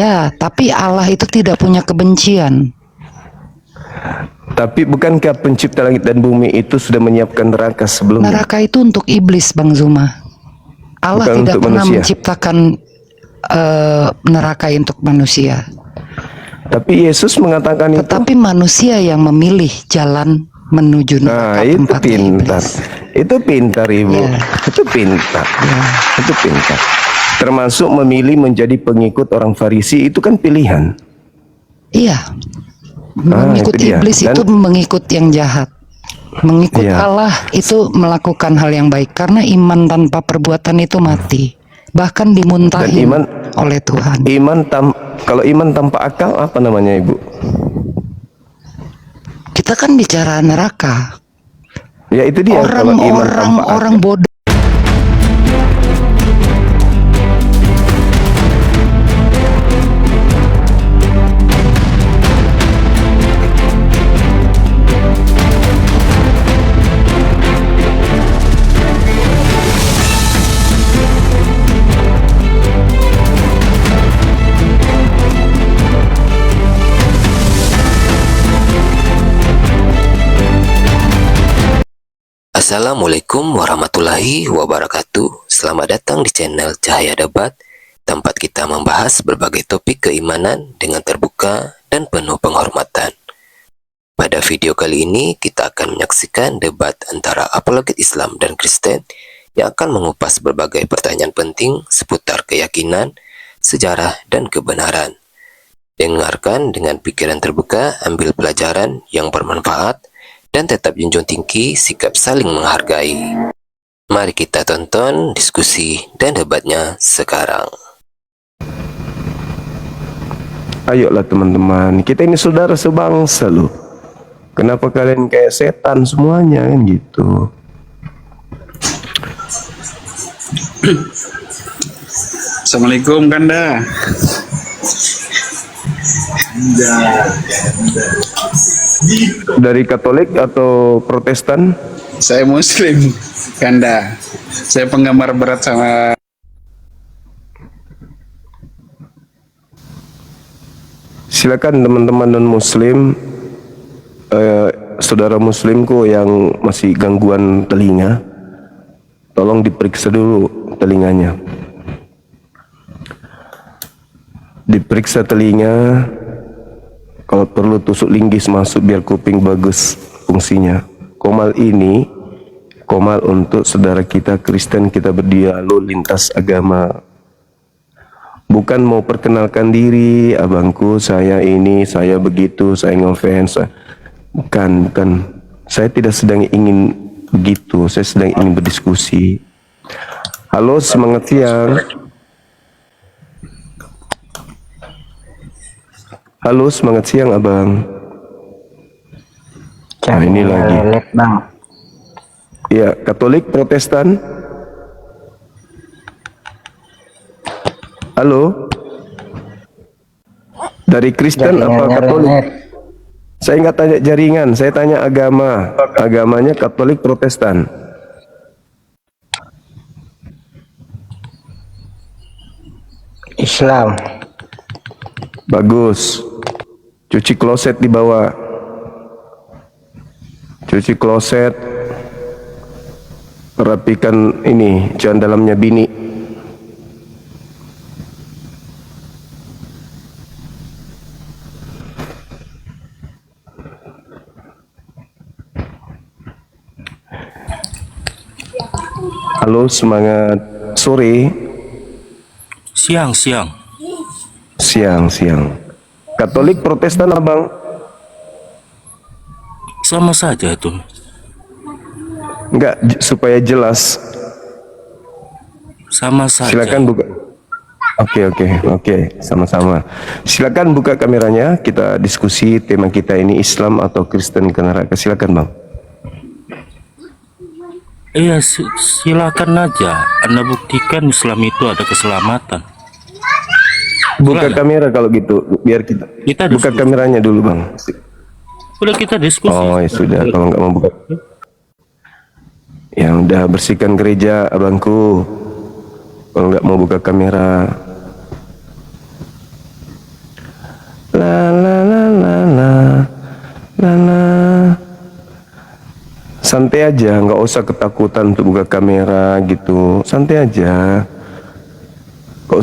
Ya, tapi Allah itu tidak punya kebencian. Tapi bukankah pencipta langit dan bumi itu sudah menyiapkan neraka sebelumnya? Neraka itu untuk iblis, Bang Zuma. Allah Bukan tidak untuk pernah manusia. menciptakan neraka untuk manusia. Tapi Yesus mengatakan itu. Tetapi manusia yang memilih jalan menuju neraka, itu tempatnya pintar. iblis. Itu pintar, Ibu. Ya. Itu pintar. Ya. Itu pintar. Termasuk memilih menjadi pengikut orang Farisi, itu kan pilihan. Iya. Mengikut itu dia. iblis Dan itu mengikut yang jahat. Mengikut Iya. Allah itu melakukan hal yang baik, karena iman tanpa perbuatan itu mati, bahkan dimuntahin oleh Tuhan. Kalau iman tanpa akal apa namanya, Ibu? Kita kan bicara neraka. Ya itu dia. Orang bodoh. Assalamualaikum warahmatullahi wabarakatuh. Selamat datang di channel Cahaya Debat, tempat kita membahas berbagai topik keimanan dengan terbuka dan penuh penghormatan. Pada video kali ini kita akan menyaksikan debat antara apologet Islam dan Kristen yang akan mengupas berbagai pertanyaan penting seputar keyakinan, sejarah, dan kebenaran. Dengarkan dengan pikiran terbuka, ambil pelajaran yang bermanfaat, dan tetap junjung tinggi sikap saling menghargai. Mari kita tonton diskusi dan debatnya sekarang. Ayolah teman-teman, kita ini saudara sebangsa loh. Kenapa kalian kayak setan semuanya kan gitu? Assalamualaikum Kanda. Dari Katolik atau Protestan? Saya Muslim, Kanda. Saya penggemar berat sama. Silakan teman-teman non-Muslim, saudara Muslimku yang masih gangguan telinga, tolong diperiksa dulu telinganya. Diperiksa telinga, kalau perlu tusuk linggis masuk biar kuping bagus fungsinya. Komal ini, komal untuk saudara kita Kristen, kita berdialog lintas agama. Bukan mau perkenalkan diri, abangku saya ini, saya begitu, saya ngefans. Bukan. Saya tidak sedang ingin begitu, saya sedang ingin berdiskusi. Halo, semangat siang. Halo, semangat siang abang. Nah, ini lagi. Bang. Ya, Katolik, Protestan. Halo. Dari Kristen apa Katolik? Saya nggak tanya jaringan, saya tanya agama. Agamanya Katolik, Protestan. Islam. Bagus. Cuci kloset di bawah. Cuci kloset. Rapikan ini, jangan dalamnya bini. Halo, semangat sore. Siang. Siang. Katolik, Protestan abang? Sama saja itu. Enggak, supaya jelas. Sama saja. Silakan buka. Oke, sama-sama. Silakan buka kameranya, kita diskusi tema kita ini Islam atau Kristen ke neraka. Silakan bang. Iya, silakan aja. Anda buktikan Islam itu ada keselamatan. Buka Silakan. kamera kalau gitu, biar kita buka diskusi. kameranya dulu bang. Udah kita diskusi. Oh ya sudah, kalau nggak mau buka. Ya udah, bersihkan gereja abangku. Kalau nggak mau buka kamera. La la la la la la la. Santai aja, nggak usah ketakutan untuk buka kamera gitu. Santai aja. Nggak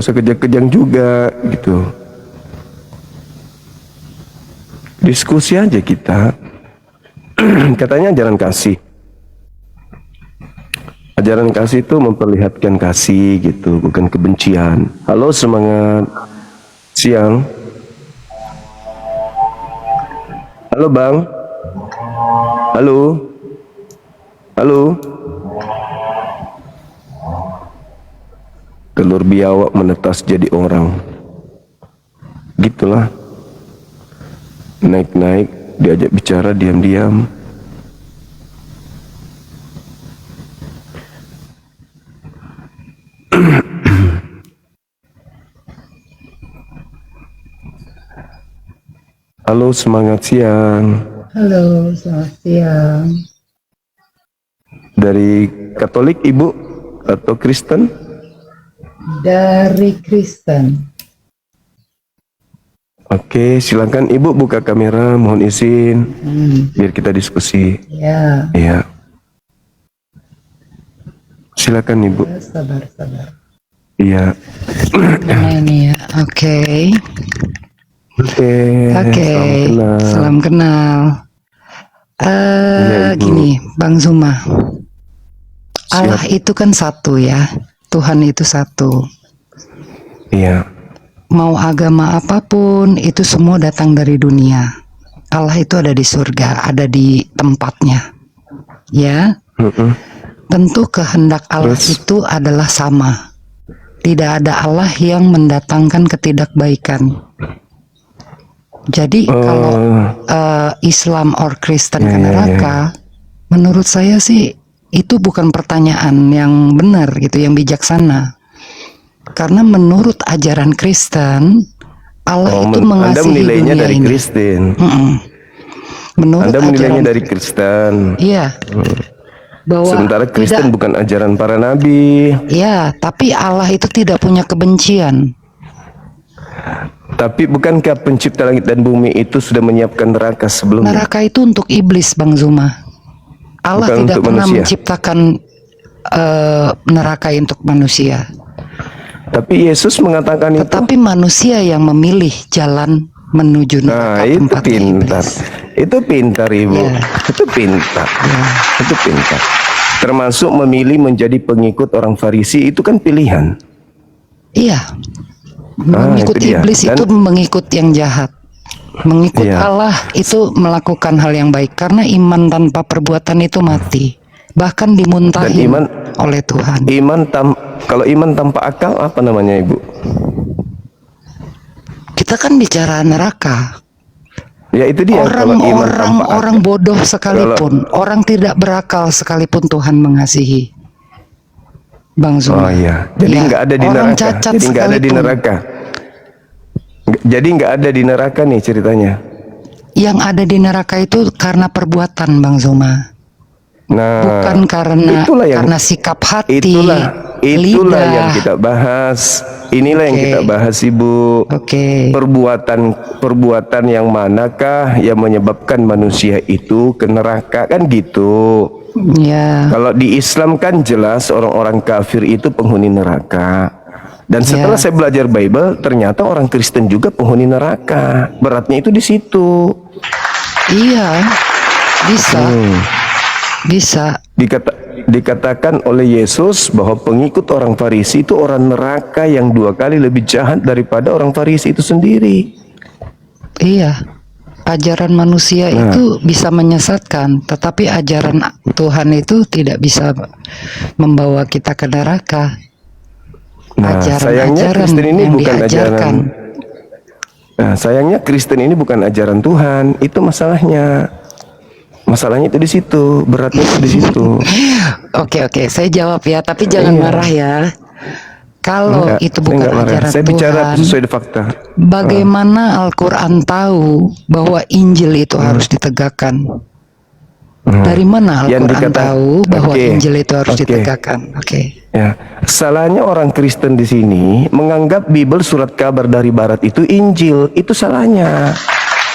usah kejang-kejang juga gitu. Diskusi aja kita. Katanya ajaran kasih. Ajaran kasih itu memperlihatkan kasih gitu, bukan kebencian. Halo, semangat siang. Halo Bang. Halo. Halo. Telur biawak menetas jadi orang. Gitulah. Naik-naik, diajak bicara diam-diam. Halo, semangat siang. Halo, selamat siang. Dari Katolik Ibu atau Kristen? Dari Kristen. Oke, silakan Ibu buka kamera, mohon izin. Biar kita diskusi. Ya, Iya. Silakan Ibu. sabar. Iya. Karena ini ya. Oke. Oke. Salam kenal. Iya, Ibu. Gini, Bang Zuma. Allah itu kan satu ya. Tuhan itu satu. Iya. Mau agama apapun, itu semua datang dari dunia. Allah itu ada di surga, ada di tempatnya. Ya. Tentu kehendak Allah itu adalah sama. Tidak ada Allah yang mendatangkan ketidakbaikan. Jadi kalau Islam or Kristen ke neraka, menurut saya sih itu bukan pertanyaan yang benar gitu, yang bijaksana. Karena menurut ajaran Kristen, Allah itu mengasihi Anda menilainya dunia dari ini. Kristen. Menurut Anda menilainya ajaran dari Kristen. Iya. Bahwa Sementara Kristen bukan ajaran para nabi. ya, tapi Allah itu tidak punya kebencian. Tapi bukankah pencipta langit dan bumi itu sudah menyiapkan neraka sebelumnya? Neraka itu untuk iblis, Bang Zuma. Allah Bukan tidak untuk pernah manusia. menciptakan neraka untuk manusia. Tapi Yesus mengatakan itu. Tetapi manusia yang memilih jalan menuju Nah, neraka itu tempat pintar. iblis. Itu pintar, Ibu. Ya. Itu pintar. Ya. Itu pintar. Termasuk memilih menjadi pengikut orang Farisi itu kan pilihan. Iya. Mengikut itu dia. iblis Dan- itu mengikut yang jahat. Mengikut Iya. Allah itu melakukan hal yang baik, karena iman tanpa perbuatan itu mati. Bahkan dimuntahin Dan oleh Tuhan. Kalau iman tanpa akal apa namanya, Ibu? Kita kan bicara neraka. Ya itu dia. Kalau iman tanpa akal. Orang bodoh sekalipun, orang tidak berakal sekalipun Tuhan mengasihi. Bang Zuma. Oh iya. Jadi Ya, nggak ada di orang neraka. cacat Jadi nggak ada di sekalipun. neraka. Jadi nggak ada di neraka nih ceritanya. Yang ada di neraka itu karena perbuatan, Bang Zuma. Nah, Bukan karena sikap hati, itulah lidah. yang kita bahas. Inilah yang Oke. kita bahas, Ibu. Oke. Perbuatan yang manakah yang menyebabkan manusia itu ke neraka, kan gitu. Ya. Kalau di Islam kan jelas orang-orang kafir itu penghuni neraka. Dan setelah Ya. saya belajar Bible, ternyata orang Kristen juga penghuni neraka. Beratnya itu di situ. Iya. Bisa. Dikatakan oleh Yesus bahwa pengikut orang Farisi itu orang neraka yang 2 kali lebih jahat daripada orang Farisi itu sendiri. Iya. Ajaran manusia itu bisa menyesatkan, tetapi ajaran Tuhan itu tidak bisa membawa kita ke neraka. Nah, sayangnya Ajaran-ajaran Kristen ini yang bukan ajaran. diajarkan. Nah, sayangnya Kristen ini bukan ajaran Tuhan. Itu masalahnya. Masalahnya itu di situ, beratnya itu di situ. Oke, saya jawab ya, tapi jangan marah ya. Kalau Enggak, itu saya bukan enggak marah. ajaran Saya bicara Tuhan, sesuai fakta. bagaimana Al-Quran tahu bahwa Injil itu harus ditegakkan? Dari mana Yang Al-Quran tahu bahwa Oke. Injil itu harus Oke. ditegakkan? Oke. Ya, salahnya orang Kristen di sini menganggap Bible surat kabar dari Barat itu Injil. Itu salahnya.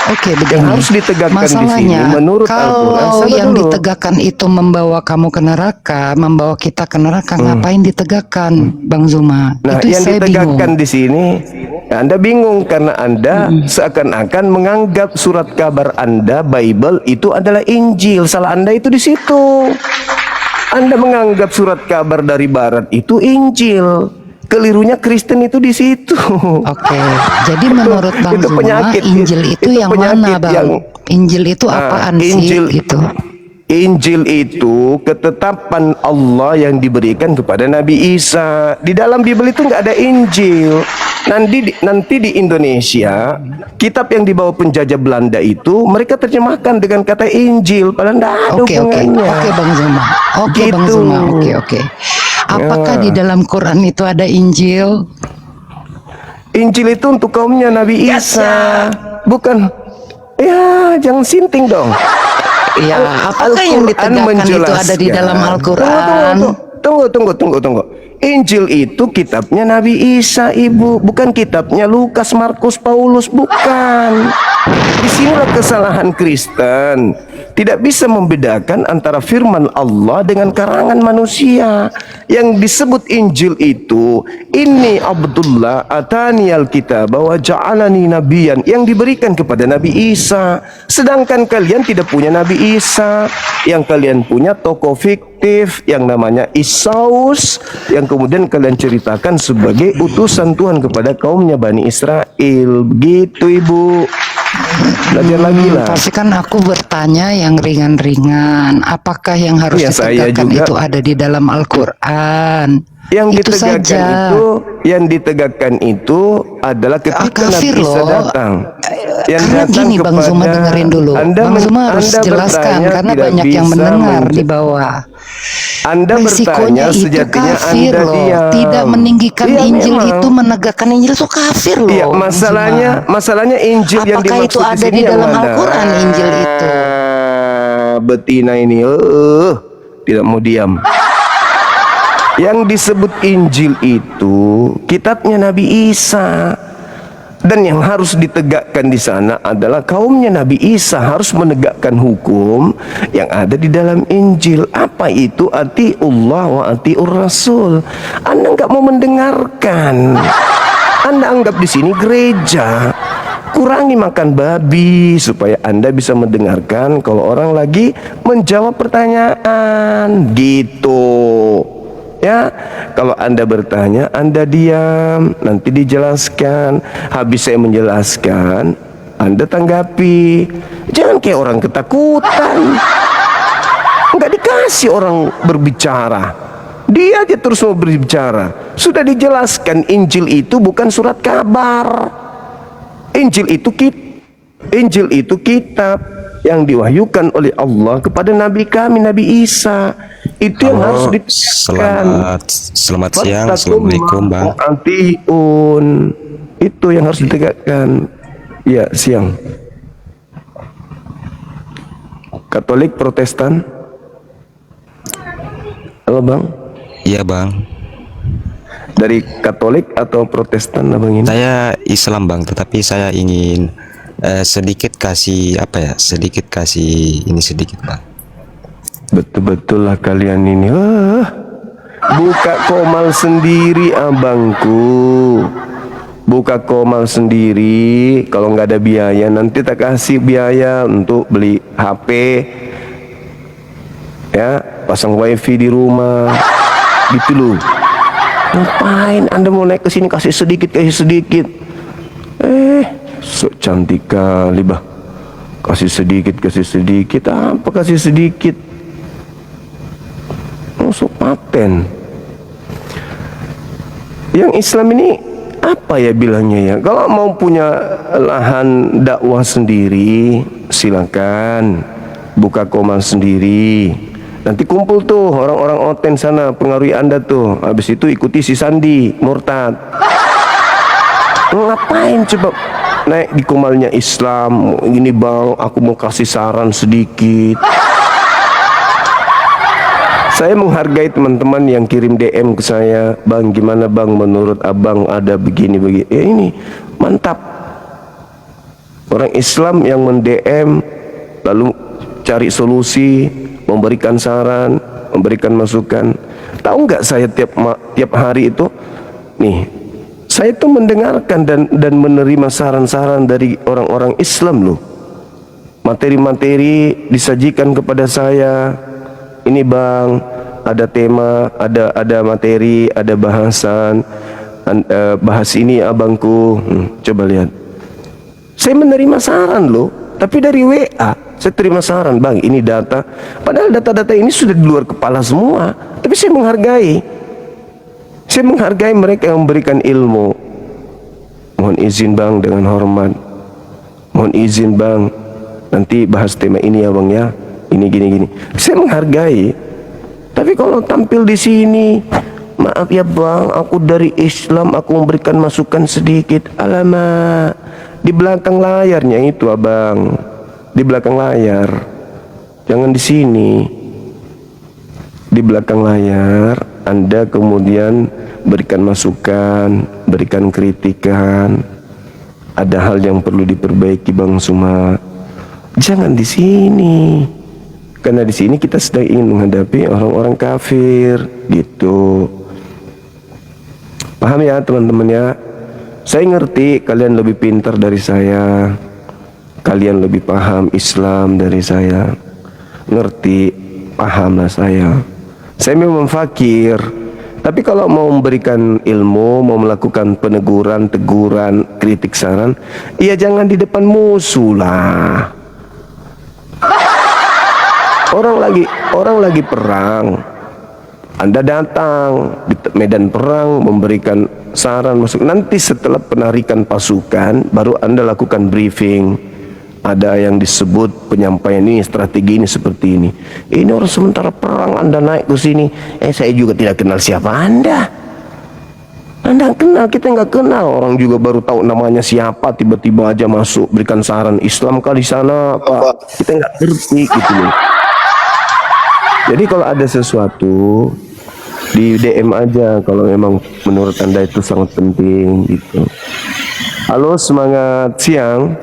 Oke, begini. Yang harus ditegakkan di sini Masalahnya, menurut Al-Quran. kalau Sabar yang dulu. ditegakkan itu membawa kamu ke neraka, membawa kita ke neraka, ngapain ditegakkan, Bang Zuma? Nah, Itu yang saya ditegakkan bingung. di sini, Anda bingung karena Anda seakan-akan menganggap surat kabar Anda, Bible itu adalah Injil. Salah Anda itu di situ. Anda menganggap surat kabar dari Barat itu Injil. Kelirunya Kristen itu di situ. Oke, jadi menurut Bang itu Zuma, penyakit. Injil itu yang mana, penyakit Bang? Injil itu apaan Injil, sih? Gitu. Injil itu ketetapan Allah yang diberikan kepada Nabi Isa. Di dalam Bible itu nggak ada Injil. Nanti di Indonesia, kitab yang dibawa penjajah Belanda itu mereka terjemahkan dengan kata Injil, padahal nggak ada Oke, hubungannya. Oke, Bang Zuma. Oke, Bang Gitu. Zuma. Oke. Apakah di dalam Quran itu ada Injil? Injil itu untuk kaumnya Nabi Isa, bukan. Ya, jangan sinting dong. Ya, apakah yang ditegakkan itu ada di dalam Al-Quran? Tunggu. Injil itu kitabnya Nabi Isa, Ibu, bukan kitabnya Lukas, Markus, Paulus, bukan. Disinilah kesalahan Kristen. Tidak bisa membedakan antara firman Allah dengan karangan manusia. Yang disebut Injil itu, ini Abdullah atani alkitab wa ja'alani nabiyan, yang diberikan kepada Nabi Isa. Sedangkan kalian tidak punya Nabi Isa. Yang kalian punya tokoh fiktif yang namanya Isaus, yang kemudian kalian ceritakan sebagai utusan Tuhan kepada kaumnya Bani Israel. Begitu, Ibu. Belajar lagi lah. Pasti kan aku bertanya yang ringan-ringan. Apakah yang harus Ya, saya ditegakkan juga. itu ada di dalam Al-Quran? Yang Itu ditegakkan saja. itu adalah ketika Kafir Nabi Isa loh. datang. Yang Karena datang gini, Bang Zuma dengerin dulu. Bang Zuma harus Anda jelaskan bertanya karena tidak banyak yang bisa mendengar menje- di bawah. Anda Resikonya bertanya itu sejatinya kafir Anda loh. diam. Tidak meninggikan Iya, Injil memang. itu, menegakkan Injil itu kafir loh. Iya, Bang masalahnya Injil Zuma. yang Apakah dimaksud itu di ada sini di yang dalam mana? Al-Quran Injil itu? Betina ini, tidak mau diam. Yang disebut Injil itu kitabnya Nabi Isa. Dan yang harus ditegakkan di sana adalah kaumnya Nabi Isa harus menegakkan hukum yang ada di dalam Injil. Apa itu? Atiullah wa atiur Rasul. Anda nggak mau mendengarkan. Anda anggap di sini gereja. Kurangi makan babi supaya Anda bisa mendengarkan kalau orang lagi menjawab pertanyaan. Gitu. Ya, kalau Anda bertanya, Anda diam, nanti dijelaskan. Habis saya menjelaskan, Anda tanggapi. Jangan kayak orang ketakutan. Enggak dikasih orang berbicara. Dia aja terus mau berbicara. Sudah dijelaskan Injil itu bukan surat kabar. Injil itu kitab yang diwahyukan oleh Allah kepada Nabi kami, Nabi Isa. Itu yang harus ditegakkan. Selamat siang, assalamualaikum Bang. Antiun. Itu yang harus ditegakkan. Ya, siang. Katolik, Protestan. Halo Bang. Iya Bang, Dari Katolik atau Protestan Abang ini? saya Islam Bang, tetapi saya ingin sedikit kasih sedikit Bang. Betul-betul lah kalian ini. Buka komal sendiri abangku. Buka komal sendiri. Kalau nggak ada biaya, nanti tak kasih biaya untuk beli HP. Ya, pasang wifi di rumah. Gitu loh. Ngapain Anda mau naik ke sini kasih sedikit. So cantik kali bah. Kasih sedikit. Apa kasih sedikit? Masuk paten. Yang Islam ini apa ya bilangnya ya? Kalau mau punya lahan dakwah sendiri, silakan buka komal sendiri. Nanti kumpul tuh orang-orang oten sana, pengaruhi Anda tuh. Habis itu ikuti si Sandi, murtad. Ngapain coba naik di komalnya Islam? Gini Bang, aku mau kasih saran sedikit. Saya menghargai teman-teman yang kirim DM ke saya, Bang, gimana Bang, menurut Abang ada begini-begini. Ini mantap. Orang Islam yang men-DM lalu cari solusi, memberikan saran, memberikan masukan. Tahu nggak saya tiap hari itu, nih, saya itu mendengarkan dan menerima saran-saran dari orang-orang Islam loh. Materi-materi disajikan kepada saya. Ini Bang, ada tema, ada materi, ada bahasan, bahas ini abangku. Coba lihat. Saya menerima saran loh, tapi dari WA saya terima saran, Bang, ini data. Padahal data-data ini sudah di luar kepala semua, tapi saya menghargai. Saya menghargai mereka yang memberikan ilmu. Mohon izin Bang, dengan hormat. Mohon izin Bang, nanti bahas tema ini ya Bang ya. Ini gini-gini. Saya menghargai. Tapi kalau tampil di sini, maaf ya Bang, aku dari Islam, aku memberikan masukan sedikit. Alamak, di belakang layarnya itu Abang. Di belakang layar. Jangan di sini. Di belakang layar Anda kemudian berikan masukan, berikan kritikan. Ada hal yang perlu diperbaiki Bang Suma. Jangan di sini. Karena di sini kita sedang ingin menghadapi orang-orang kafir, gitu. Paham ya teman-teman ya? Saya ngerti kalian lebih pintar dari saya. Kalian lebih paham Islam dari saya. Ngerti, pahamlah saya. Saya memang fakir. Tapi kalau mau memberikan ilmu, mau melakukan peneguran, teguran, kritik, saran, ya jangan di depan musuh lah. Orang lagi perang. Anda datang di medan perang memberikan saran masuk. Nanti setelah penarikan pasukan baru Anda lakukan briefing. Ada yang disebut penyampaian ini, strategi ini seperti ini. Ini orang sementara perang Anda naik ke sini. Saya juga tidak kenal siapa Anda. Anda kenal, kita nggak kenal. Orang juga baru tahu namanya siapa, tiba-tiba aja masuk berikan saran Islam kah di sana, Pak? Kita nggak ngerti gitu loh. Jadi kalau ada sesuatu di DM aja kalau memang menurut Anda itu sangat penting gitu. Halo, semangat siang.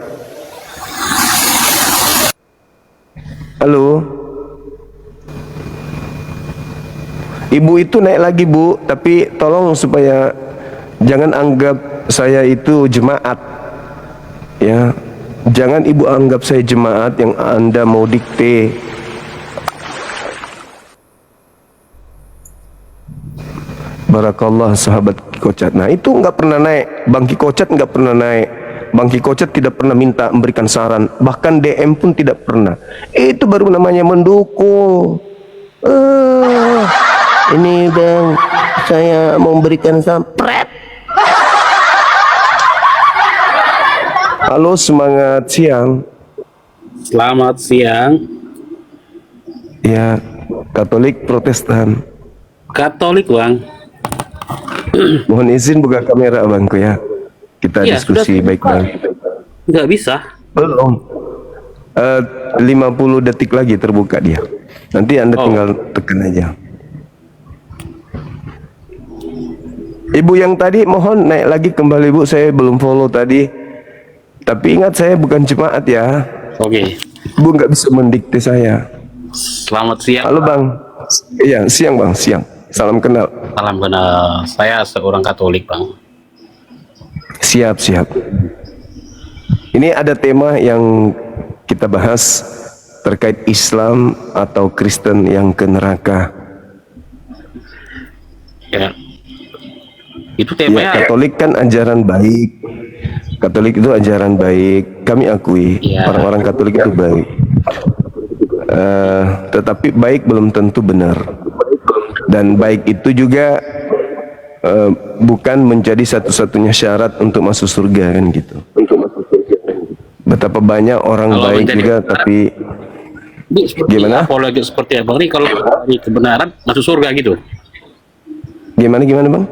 Halo. Ibu itu naik lagi Bu, tapi tolong supaya jangan anggap saya itu jemaat. Ya. Jangan Ibu anggap saya jemaat yang Anda mau dikte. Barakallah sahabat Kikocat. Nah itu nggak pernah naik. Bang Kikocat nggak pernah naik. Bang Kikocat tidak pernah minta memberikan saran. Bahkan DM pun tidak pernah. Itu baru namanya mendukung. Ini Bang, saya mau memberikan sampret. Halo, semangat siang. Selamat siang. Ya, Katolik Protestan. Katolik Bang. Mohon izin buka kamera Abangku ya. Kita Iya, diskusi sudah baik-baik. Nggak bisa. Belum. 50 detik lagi terbuka dia. Nanti Anda tinggal tekan aja. Ibu yang tadi mohon naik lagi kembali Bu. Saya belum follow tadi. Tapi ingat saya bukan jemaat ya. Oke. Bu nggak bisa mendikte saya. Selamat siang. Halo Bang. Iya siang Bang, siang. Salam kenal. Salam kenal. Saya seorang Katolik Bang. Siap, siap. Ini ada tema yang kita bahas terkait Islam atau Kristen yang ke neraka. Ya. Itu Ya, temanya. Katolik kan ajaran baik. Katolik itu ajaran baik. Kami akui Ya. orang-orang Katolik itu baik. Tetapi baik belum tentu benar. Dan baik itu juga bukan menjadi satu-satunya syarat untuk masuk surga kan gitu. Betapa banyak orang Kalau baik menjadi juga tapi gimana? Apalagi seperti Abang ini kalau di kebenaran masuk surga gitu. Gimana Bang?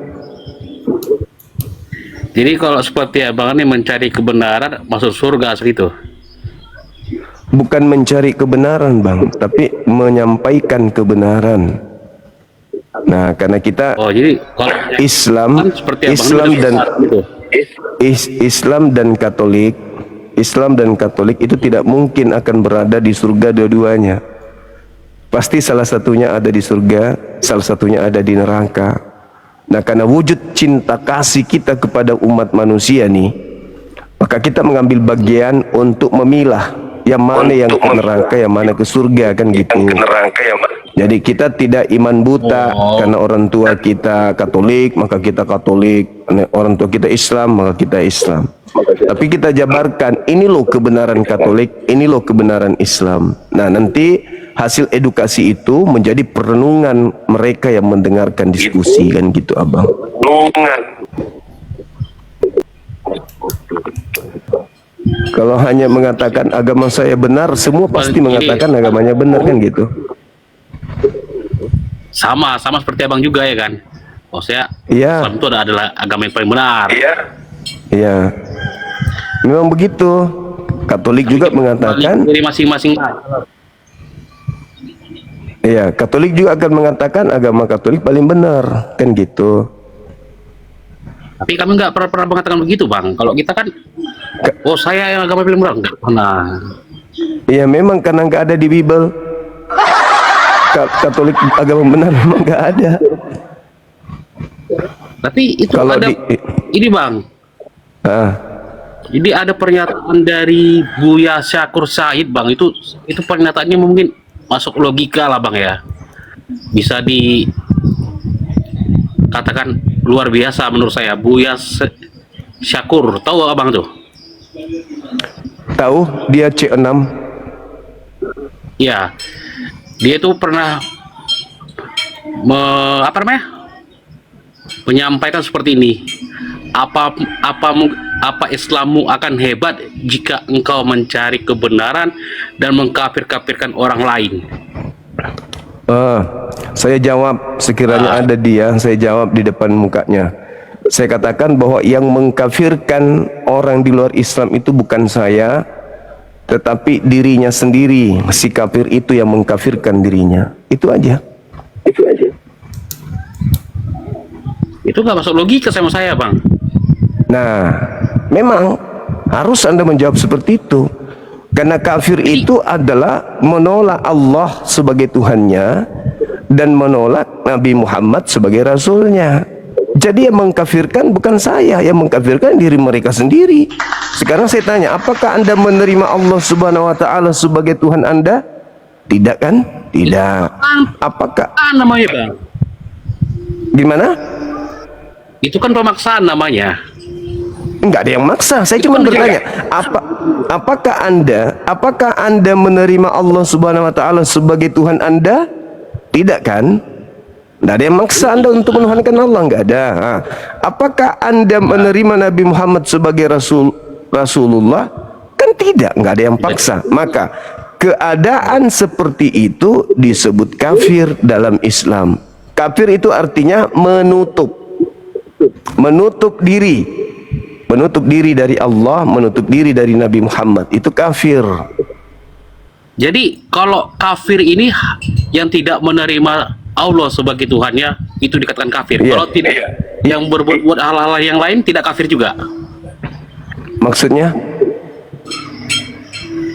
Jadi kalau seperti Abang ini mencari kebenaran masuk surga segitu. Bukan mencari kebenaran Bang, tapi menyampaikan kebenaran. Nah, karena kita Oh, jadi kalau Islam, kan seperti abang Islam udah dan besar gitu. Islam dan Katolik, Islam dan Katolik itu tidak mungkin akan berada di surga dua-duanya. Pasti salah satunya ada di surga, salah satunya ada di neraka. Nah, karena wujud cinta kasih kita kepada umat manusia nih, maka kita mengambil bagian untuk memilah yang mana yang ke neraka, yang mana ke surga, kan gitu. Jadi kita tidak iman buta karena orang tua kita Katolik, maka kita Katolik. Karena orang tua kita Islam, maka kita Islam. Tapi kita jabarkan, ini loh kebenaran Katolik, ini loh kebenaran Islam. Nah, nanti hasil edukasi itu menjadi perenungan mereka yang mendengarkan diskusi, kan gitu, Abang. Kalau hanya mengatakan agama saya benar, semua pasti mengatakan agamanya benar, kan gitu. Sama seperti abang juga ya kan. Oh, saya Iya. Islam itu adalah agama yang paling benar. Iya. Memang begitu. Katolik juga mengatakan, Dari masing-masing. iya, Katolik juga akan mengatakan agama Katolik paling benar, kan gitu. Tapi kami nggak pernah mengatakan begitu, Bang. Kalau kita kan, oh saya yang agama paling benar, nggak pernah. Iya, memang karena nggak ada di Bible. Katolik agama benar memang nggak ada. Tapi itu Kalau ada, ini Bang. Ah, Jadi ada pernyataan dari Buya Syakur Said, Bang. Itu pernyataannya mungkin masuk logika lah, Bang ya. Bisa dikatakan luar biasa menurut saya. Buya Syakur, tahu Abang tuh? tahu dia C6. Ya, dia itu pernah menyampaikan seperti ini. Apa Islammu akan hebat jika engkau mencari kebenaran dan mengkafir-kafirkan orang lain? Saya jawab, sekiranya ada dia, saya jawab di depan mukanya. Saya katakan bahwa yang mengkafirkan orang di luar Islam itu bukan saya, tetapi dirinya sendiri. Si kafir itu yang mengkafirkan dirinya. Itu aja. Itu nggak masuk logika sama saya, Bang. Nah, memang harus Anda menjawab seperti itu. Karena kafir itu adalah menolak Allah sebagai Tuhannya dan menolak Nabi Muhammad sebagai Rasulnya. Jadi yang mengkafirkan bukan saya, yang mengkafirkan diri mereka sendiri. Sekarang saya tanya, apakah Anda menerima Allah Subhanahu wa taala sebagai Tuhan Anda? Tidak kan? Tidak. Apakah Namanya, Bang. gimana? Itu kan pemaksaan namanya. Enggak ada yang maksa. Saya cuma bertanya, apakah Anda menerima Allah Subhanahu wa taala sebagai Tuhan Anda? Tidak kan? Tidak ada yang maksa Anda untuk menuhankan Allah, enggak ada. Apakah Anda menerima Nabi Muhammad sebagai Rasulullah? Kan tidak, enggak ada yang paksa. Maka keadaan seperti itu disebut kafir dalam Islam. Kafir itu artinya menutup diri dari Allah, menutup diri dari Nabi Muhammad. Itu kafir. Jadi kalau kafir ini yang tidak menerima Allah sebagai Tuhannya, itu dikatakan kafir. Iya. Kalau tidak, yang berbuat hal-hal yang lain tidak kafir juga. Maksudnya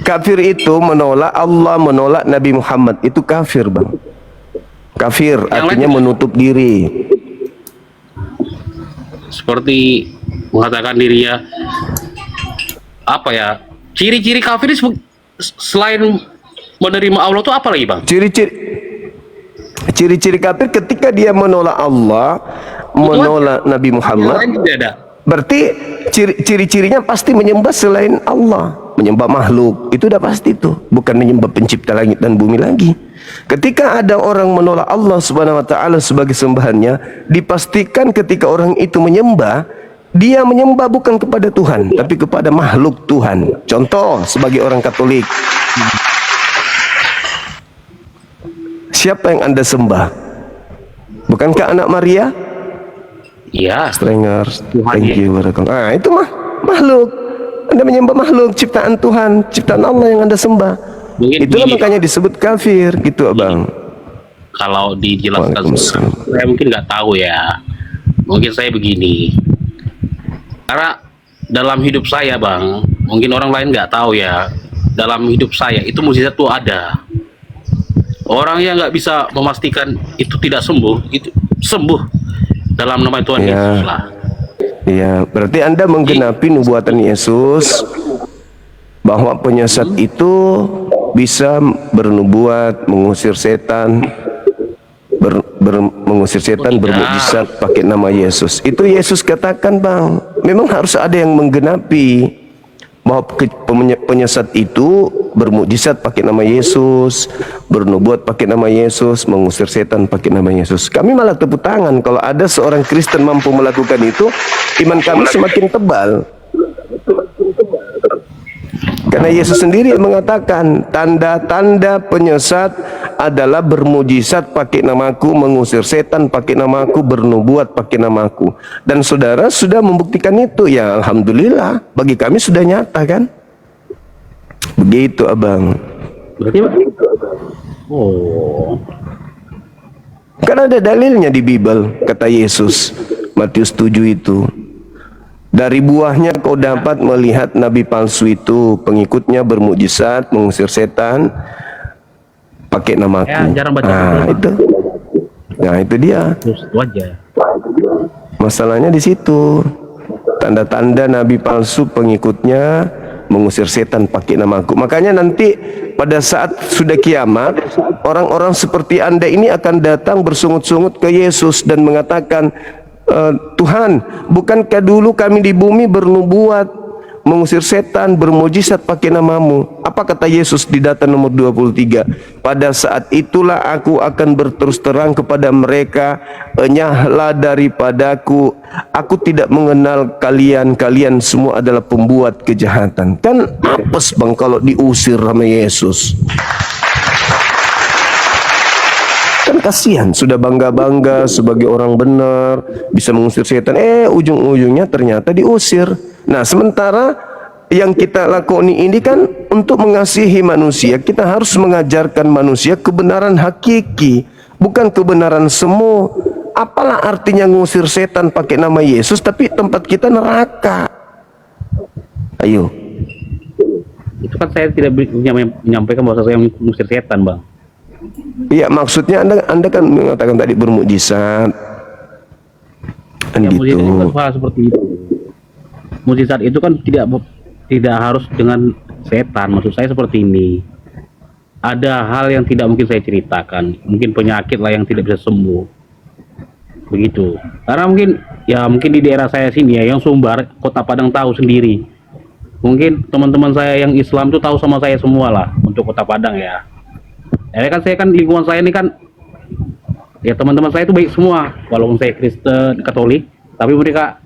kafir itu menolak Allah, menolak Nabi Muhammad. Itu kafir, Bang. Kafir artinya menutup diri. Seperti mengatakan dirinya ciri-ciri kafir selain menerima Allah itu apa lagi, Bang? Ciri-ciri kafir ketika dia menolak Allah, menolak Nabi Muhammad. Yang lain tidak ada. Berarti ciri-cirinya pasti menyembah selain Allah, menyembah makhluk. Itu udah pasti tuh, bukan menyembah pencipta langit dan bumi lagi. Ketika ada orang menolak Allah Subhanahu wa taala sebagai sembahannya, dipastikan ketika orang itu menyembah, dia menyembah bukan kepada Tuhan, tapi kepada makhluk Tuhan. Contoh, sebagai orang Katolik, siapa yang Anda sembah? Bukankah anak Maria? Iya. Strangers, thank you. Itu makhluk. Anda menyembah makhluk, ciptaan Tuhan, ciptaan Allah yang Anda sembah. Mungkin Itulah gini, makanya disebut kafir, gitu, Abang. kalau dijelaskan Waalaikumsalam. saya mungkin nggak tahu ya. Mungkin saya begini, karena dalam hidup saya bang, mungkin orang lain nggak tahu ya, dalam hidup saya itu mukjizat tuh ada. Orang yang nggak bisa memastikan itu tidak sembuh, itu sembuh dalam nama Tuhan Ya. Yesus lah. Iya, berarti Anda menggenapi nubuatan Yesus bahwa penyesat itu bisa bernubuat, mengusir setan, mengusir setan, bermukjizat pakai nama Yesus. Itu Yesus katakan, Bang. Memang harus ada yang menggenapi bahwa penyesat itu bermukjizat pakai nama Yesus, bernubuat pakai nama Yesus, mengusir setan pakai nama Yesus. Kami malah tepuk tangan kalau ada seorang Kristen mampu melakukan itu, iman kami semakin tebal. Karena Yesus sendiri mengatakan, tanda-tanda penyesat adalah bermujizat pakai namaku, mengusir setan pakai namaku, bernubuat pakai namaku. Dan saudara sudah membuktikan itu, ya alhamdulillah, bagi kami sudah nyata kan. Begitu abang. Berarti oh, Kan ada dalilnya di Bible, kata Yesus, Matius 7 itu. Dari buahnya kau dapat melihat nabi palsu itu, pengikutnya bermukjizat, mengusir setan pakai namaku. ya jarang baca Nah, Bible, Bang. itu. Nah, itu dia. Terus itu aja. Masalahnya di situ. Tanda-tanda nabi palsu, pengikutnya mengusir setan pakai namaku. Makanya nanti pada saat sudah kiamat, orang-orang seperti Anda ini akan datang bersungut-sungut ke Yesus dan mengatakan, Tuhan, bukankah dulu kami di bumi bernubuat, mengusir setan, bermujizat pakai namamu? Apa kata Yesus di data nomor 23? Pada saat itulah aku akan berterus terang kepada mereka, enyahlah daripadaku, aku tidak mengenal kalian, kalian semua adalah pembuat kejahatan. Kan apes bang kalau diusir sama Yesus. Kan kasihan, sudah bangga-bangga sebagai orang benar, bisa mengusir setan, ujung-ujungnya ternyata diusir. Nah, sementara yang kita lakoni ini kan untuk mengasihi manusia, kita harus mengajarkan manusia kebenaran hakiki, bukan kebenaran semu. Apalah artinya ngusir setan pakai nama Yesus, tapi tempat kita neraka. Ayo. Itu kan saya tidak menyampaikan bahwa saya mengusir setan, Bang. Iya, maksudnya Anda kan mengatakan tadi bermukjizat. Kan Ya, gitu. mukjizat itu hal seperti itu. Mukjizat itu kan tidak harus dengan setan. Maksud saya seperti ini. Ada hal yang tidak mungkin saya ceritakan. Mungkin penyakit lah yang tidak bisa sembuh. Begitu. Karena mungkin di daerah saya sini ya, yang Sumbar, Kota Padang tahu sendiri. Mungkin teman-teman saya yang Islam itu tahu sama saya semua lah untuk Kota Padang ya. Saya kan lingkungan saya ini kan ya teman-teman saya itu baik semua, walaupun saya Kristen Katolik, tapi mereka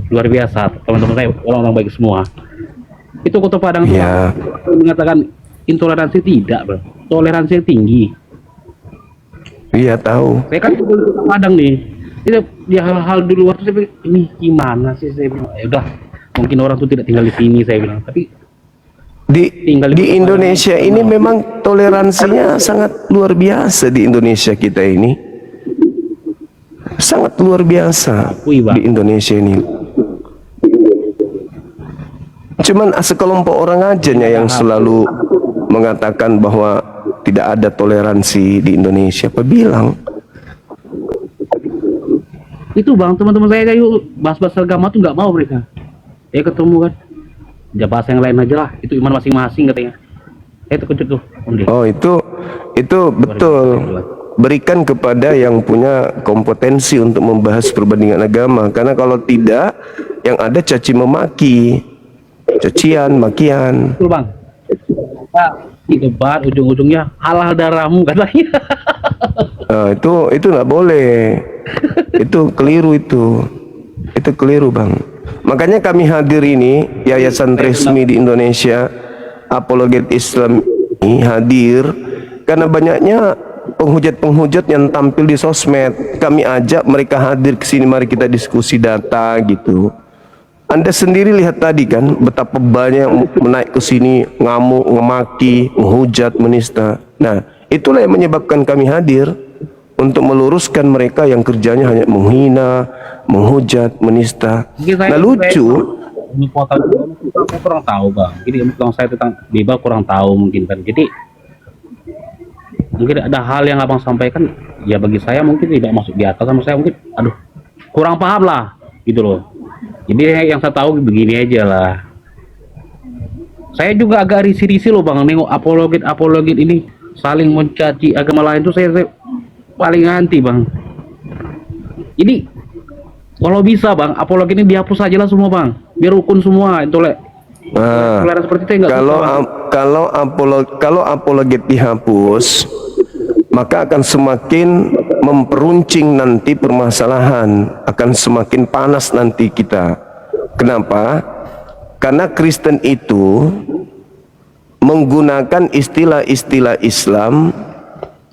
luar biasa, teman-teman saya orang-orang baik semua. Itu Kota Padang Ya. mengatakan intoleransi tidak, bro. Toleransi tinggi. Iya tahu. Saya kan di Kota Padang nih, itu ya hal-hal di luar tuh saya pikir, ini gimana sih, saya bilang ya udah, mungkin orang tuh tidak tinggal di sini, saya bilang, tapi Di Indonesia ini memang toleransinya sangat luar biasa. Di Indonesia kita ini sangat luar biasa. Di Indonesia ini cuman sekelompok orang aja yang selalu mengatakan bahwa tidak ada toleransi di Indonesia. Apa bilang? itu bang, teman-teman saya yuk bahas-bahas agama tuh nggak mau mereka. Ya ketemu kan, ya bahas yang lain aja lah, itu iman masing-masing katanya. Saya terkejut tuh, Om Dek. Oh, itu betul. Berikan kepada yang punya kompetensi untuk membahas perbandingan agama. Karena kalau tidak, yang ada caci memaki, cacian, makian. Betul bang. Kita di debat ujung-ujungnya halal darahmu katanya. Nah, itu nggak boleh. Itu keliru itu. Itu keliru bang. Makanya kami hadir ini, yayasan resmi di Indonesia, Apologet Islam ini hadir karena banyaknya penghujat-penghujat yang tampil di sosmed. Kami ajak mereka hadir ke sini, mari kita diskusi data gitu. Anda sendiri lihat tadi kan betapa banyak yang menaik ke sini ngamuk, ngemaki, menghujat, menista. Nah, itulah yang menyebabkan kami hadir untuk meluruskan mereka yang kerjanya hanya menghina, menghujat, menista. Mungkin Nah, lucu. Ini kuota saya kurang tahu bang. Jadi kalau saya tentang Biba kurang tahu mungkin kan. Jadi mungkin ada hal yang abang sampaikan ya bagi saya mungkin tidak masuk di atas sama saya mungkin aduh kurang paham lah gitu loh. Jadi yang saya tahu begini aja lah. Saya juga agak risih-risih loh bang nengok apologet ini saling mencaci agama lain tuh saya paling anti bang. Jadi kalau bisa bang apologet ini dihapus aja lah semua bang biar rukun semua itu lek. Nah, Seperti itu enggak kalau apologet dihapus, maka akan semakin memperuncing nanti permasalahan, akan semakin panas nanti kita. Kenapa? Karena Kristen itu menggunakan istilah-istilah Islam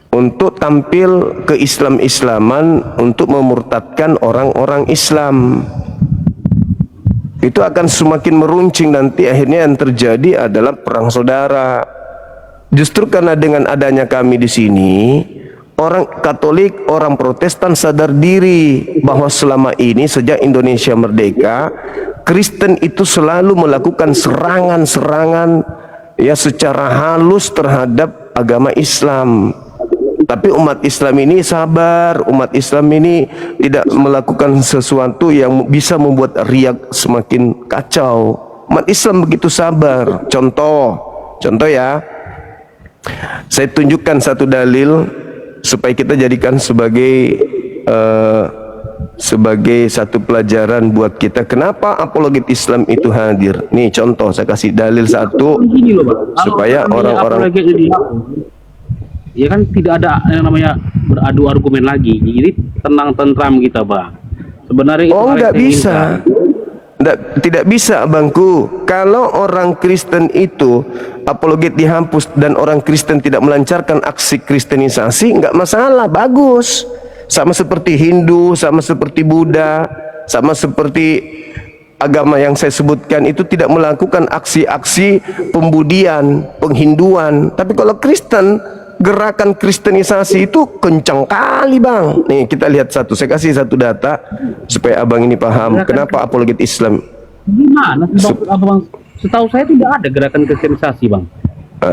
untuk tampil ke Islam-Islaman untuk memurtadkan orang-orang Islam. Itu akan semakin meruncing nanti, akhirnya yang terjadi adalah perang saudara. Justru karena dengan adanya kami di sini, orang Katolik, orang Protestan sadar diri bahwa selama ini sejak Indonesia merdeka, Kristen itu selalu melakukan serangan-serangan ya secara halus terhadap agama Islam. Tapi umat Islam ini sabar, umat Islam ini tidak melakukan sesuatu yang bisa membuat riak semakin kacau. Umat Islam begitu sabar. Contoh ya, saya tunjukkan satu dalil supaya kita jadikan sebagai satu pelajaran buat kita. Kenapa apologet Islam itu hadir? Nih contoh, saya kasih dalil satu supaya orang-orang ya kan tidak ada yang namanya beradu argumen lagi, jadi tenang tentram kita bang. Sebenarnya itu nggak bisa, tidak bisa abangku. Kalau orang Kristen itu apologet dihapus dan orang Kristen tidak melancarkan aksi kristenisasi, nggak masalah, bagus. Sama seperti Hindu, sama seperti Buddha, sama seperti agama yang saya sebutkan itu tidak melakukan aksi-aksi pembudian, penghinduan. Tapi kalau Kristen, gerakan kristenisasi itu kencang kali bang. Nih kita lihat satu, saya kasih satu data supaya abang ini paham kenapa apologet Islam. Gimana bang? Setahu saya tidak ada gerakan kristenisasi bang.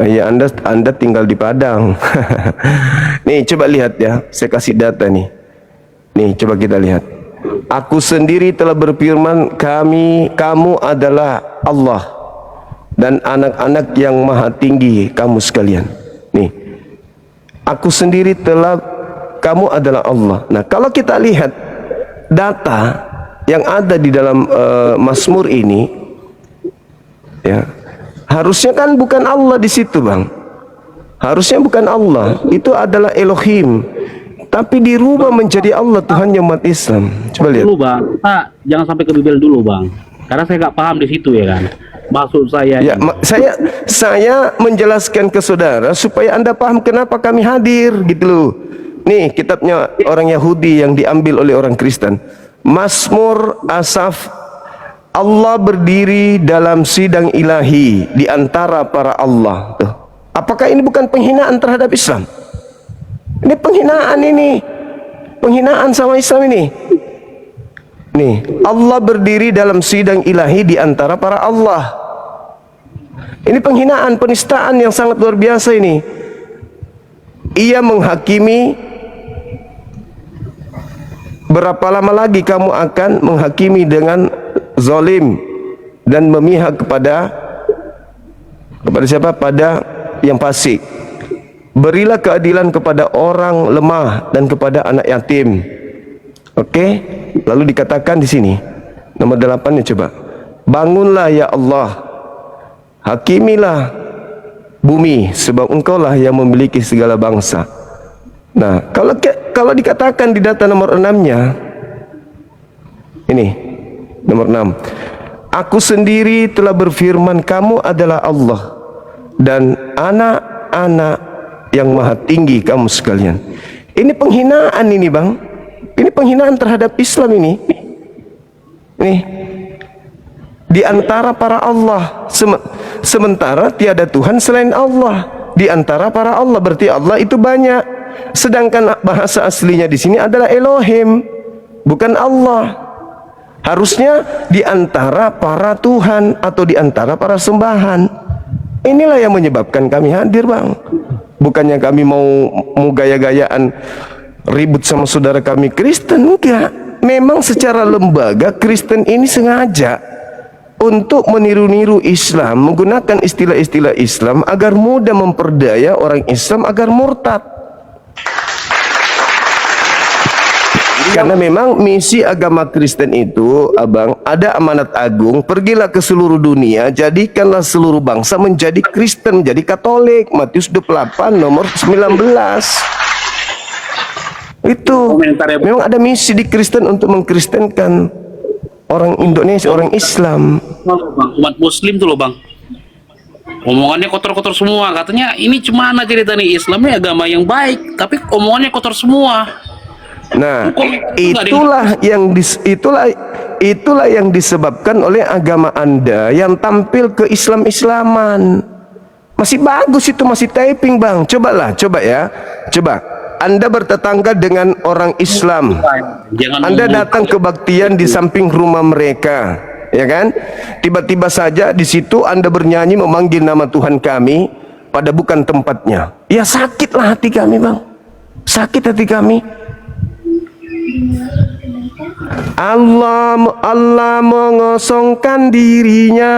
Ya anda tinggal di Padang. Nih coba lihat ya, saya kasih data nih. Nih coba kita lihat. Aku sendiri telah berfirman, kamu adalah Allah dan anak-anak yang maha tinggi kamu sekalian. Nih. Aku sendiri kamu adalah Allah. Nah, kalau kita lihat data yang ada di dalam Mazmur ini, ya, harusnya kan bukan Allah di situ, bang. Harusnya bukan Allah. Itu adalah Elohim. Tapi dirubah menjadi Allah, Tuhan yang umat Islam. Coba lihat. Dulu, bang. Kita jangan sampai ke Bible dulu, bang. Karena saya nggak paham di situ ya kan. Maksud saya ya, saya menjelaskan ke saudara supaya anda paham kenapa kami hadir gitu loh. Nih kitabnya orang Yahudi yang diambil oleh orang Kristen. Mazmur Asaf, Allah berdiri dalam sidang ilahi di antara para Allah. Tuh. Apakah ini bukan penghinaan terhadap Islam? Ini penghinaan ini. Penghinaan sama Islam ini. Nih, Allah berdiri dalam sidang ilahi di antara para Allah. Ini penghinaan, penistaan yang sangat luar biasa ini. Ia menghakimi. Berapa lama lagi kamu akan menghakimi dengan zalim dan memihak kepada siapa? Pada yang fasik. Berilah keadilan kepada orang lemah dan kepada anak yatim. Oke, lalu dikatakan di sini nomor 8-nya coba. Bangunlah ya Allah, hakimilah bumi, sebab engkaulah yang memiliki segala bangsa. Nah, kalau dikatakan di data nomor 6-nya, ini nomor 6. Aku sendiri telah berfirman, kamu adalah Allah dan anak-anak yang maha tinggi kamu sekalian. Ini penghinaan ini bang. Ini penghinaan terhadap Islam ini. Nih, di antara para Allah, sementara tiada Tuhan selain Allah. di antara para Allah. Berarti Allah itu banyak. Sedangkan bahasa aslinya di sini adalah Elohim, bukan Allah. Harusnya di antara para Tuhan atau di antara para sembahan. Inilah yang menyebabkan kami hadir, Bang. Bukannya kami mau gaya-gayaan ribut sama saudara kami Kristen, enggak. Memang secara lembaga Kristen ini sengaja untuk meniru-niru Islam, menggunakan istilah-istilah Islam agar mudah memperdaya orang Islam agar murtad. Karena memang misi agama Kristen itu, Abang, ada amanat agung, pergilah ke seluruh dunia, jadikanlah seluruh bangsa menjadi Kristen, menjadi Katolik. Matius 28 nomor 19. Itu memang ada misi di Kristen untuk mengkristenkan orang Indonesia, orang Islam. Umat Muslim tuh loh, Bang. Omongannya kotor-kotor semua. Katanya ini cuma cerita nih, Islamnya agama yang baik, tapi omongannya kotor semua. Nah, itulah yang disebabkan oleh agama Anda yang tampil ke Islam-Islaman. Masih bagus itu, masih typing, Bang. Coba ya. Coba. Anda bertetangga dengan orang Islam. Anda datang kebaktian di samping rumah mereka, ya kan? Tiba-tiba saja di situ Anda bernyanyi memanggil nama Tuhan kami pada bukan tempatnya. Ya sakitlah hati kami, Bang. Sakit hati kami. Allah mengosongkan dirinya,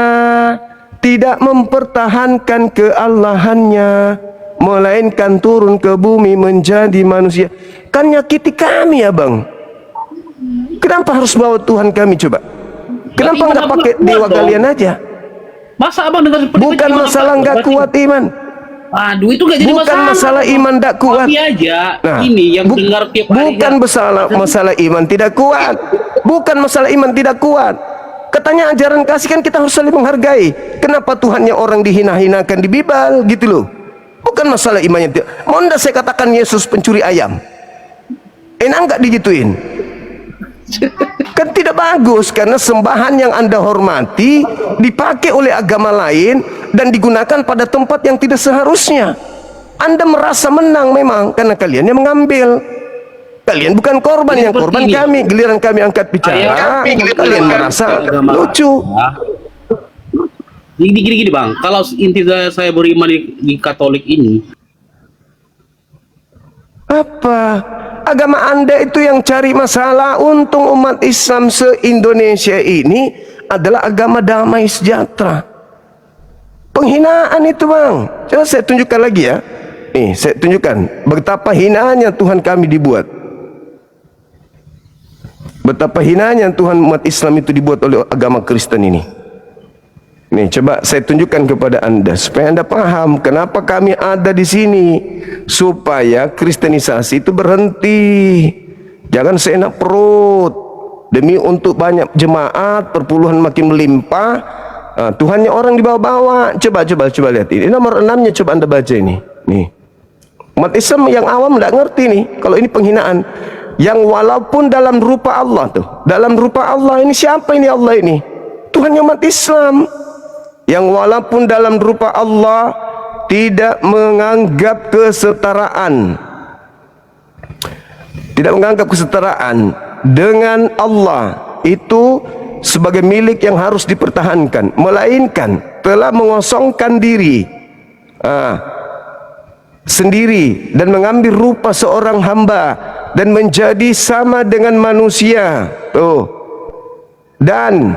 tidak mempertahankan keallahannya, melainkan turun ke bumi menjadi manusia. Kan nyakiti kami ya, Bang. Kenapa harus bawa Tuhan kami coba? Kenapa nggak pakai dewa kalian aja? Masa Abang dengar seperti bukan masalah nggak kuat iman. Aduh, itu gak jadi bukan masalah iman tidak kuat. Aja. Nah, ini yang dengar tiap hari. Bukan masalah iman tidak kuat. Bukan masalah iman tidak kuat. Katanya ajaran kasih kan kita harus saling menghargai. Kenapa Tuhannya orang dihina-hinakan di Bible gitu loh? Bukan masalah imannya. Mau ndak saya katakan Yesus pencuri ayam? Enak nggak digituin? Kan tidak bagus, karena sembahan yang Anda hormati dipakai oleh agama lain dan digunakan pada tempat yang tidak seharusnya. Anda merasa menang memang karena kalian yang mengambil. Kalian bukan korban, yang korban kami. Giliran kami angkat bicara, kalian merasa lucu. Gini Bang, kalau inti saya beriman di Katolik ini, apa? Agama Anda itu yang cari masalah. Untung umat Islam se-Indonesia ini adalah agama damai sejahtera. Penghinaan itu, Bang. Coba saya tunjukkan lagi ya. Nih, saya tunjukkan betapa hinaannya Tuhan kami dibuat. Betapa hinaannya Tuhan umat Islam itu dibuat oleh agama Kristen ini. Nih, coba saya tunjukkan kepada Anda supaya Anda paham kenapa kami ada di sini, supaya kristenisasi itu berhenti. Jangan seenak perut demi untuk banyak jemaat, perpuluhan makin melimpah. Tuhannya orang dibawa-bawa. Coba lihat ini nomor 6-nya, coba Anda baca ini. Nih, umat Islam yang awam tidak ngerti nih kalau ini penghinaan. Yang walaupun dalam rupa Allah tuh, dalam rupa Allah ini siapa ini Allah ini? Tuhannya umat Islam. Yang walaupun dalam rupa Allah tidak menganggap kesetaraan, dengan Allah itu sebagai milik yang harus dipertahankan, melainkan telah mengosongkan diri sendiri dan mengambil rupa seorang hamba dan menjadi sama dengan manusia. Dan